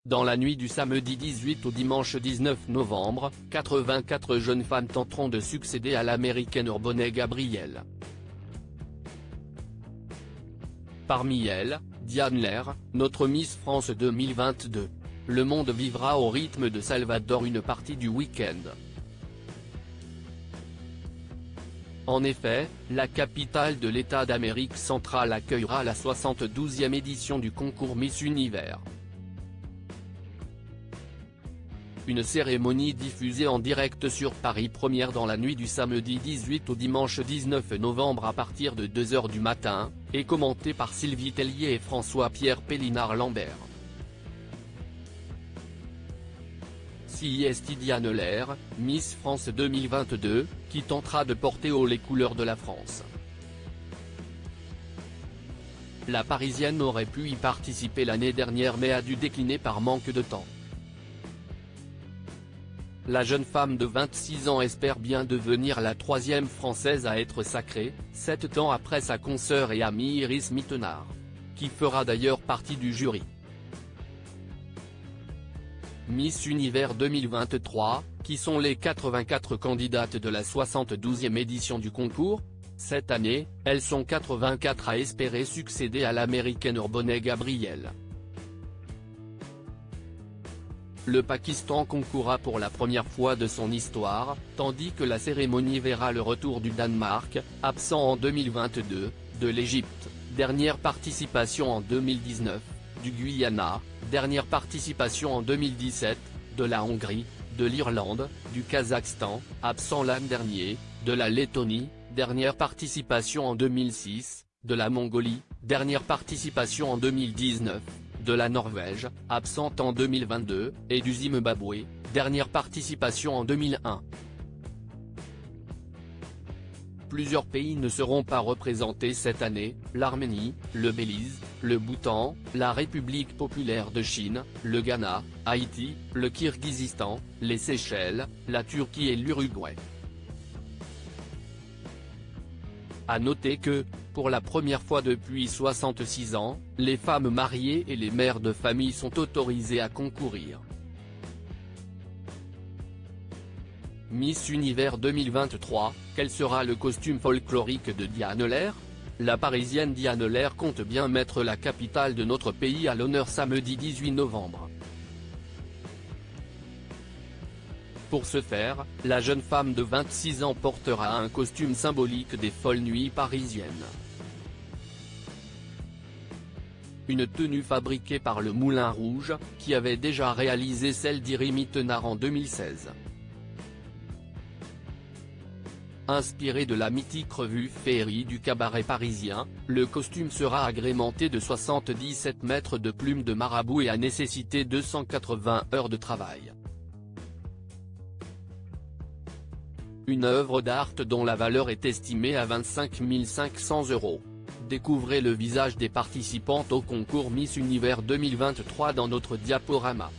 Dans la nuit du samedi 18 au dimanche 19 novembre, 84 jeunes femmes tenteront de succéder à l'américaine Urbonnet Gabrielle. Parmi elles, Diane Lair, notre Miss France 2022. Le monde vivra au rythme de Salvador une partie du week-end. En effet, la capitale de l'État d'Amérique centrale accueillera la 72e édition du concours Miss Univers. Une cérémonie diffusée en direct sur Paris Première dans la nuit du samedi 18 au dimanche 19 novembre à partir de 2 h du matin, et commentée par Sylvie Tellier et François-Pierre Pélinard-Lambert. CIST Diane Lair, Miss France 2022, qui tentera de porter haut les couleurs de la France. La Parisienne aurait pu y participer l'année dernière mais a dû décliner par manque de temps. La jeune femme de 26 ans espère bien devenir la 3e Française à être sacrée, 7 ans après sa consoeur et amie Iris Mittenard, qui fera d'ailleurs partie du jury. Miss Univers 2023, qui sont les 84 candidates de la 72e édition du concours. Cette année, elles sont 84 à espérer succéder à l'américaine Urbonnet Gabrielle. Le Pakistan concourra pour la première fois de son histoire, tandis que la cérémonie verra le retour du Danemark, absent en 2022, de l'Égypte, dernière participation en 2019, du Guyana, dernière participation en 2017, de la Hongrie, de l'Irlande, du Kazakhstan, absent l'an dernier, de la Lettonie, dernière participation en 2006, de la Mongolie, dernière participation en 2019, de la Norvège, absente en 2022, et du Zimbabwe, dernière participation en 2001. Plusieurs pays ne seront pas représentés cette année, l'Arménie, le Belize, le Bhoutan, la République populaire de Chine, le Ghana, Haïti, le Kirghizistan, les Seychelles, la Turquie et l'Uruguay. À noter que, pour la première fois depuis 66 ans, les femmes mariées et les mères de famille sont autorisées à concourir. Miss Univers 2023, quel sera le costume folklorique de Diane Lair? La Parisienne Diane Lair compte bien mettre la capitale de notre pays à l'honneur samedi 18 novembre. Pour ce faire, la jeune femme de 26 ans portera un costume symbolique des folles nuits parisiennes. Une tenue fabriquée par le Moulin Rouge, qui avait déjà réalisé celle d'Iris Mittenard en 2016. Inspiré de la mythique revue Féerie du cabaret parisien, le costume sera agrémenté de 77 mètres de plumes de marabout et a nécessité 280 heures de travail. Une œuvre d'art dont la valeur est estimée à 25 500 €. Découvrez le visage des participantes au concours Miss Univers 2023 dans notre diaporama.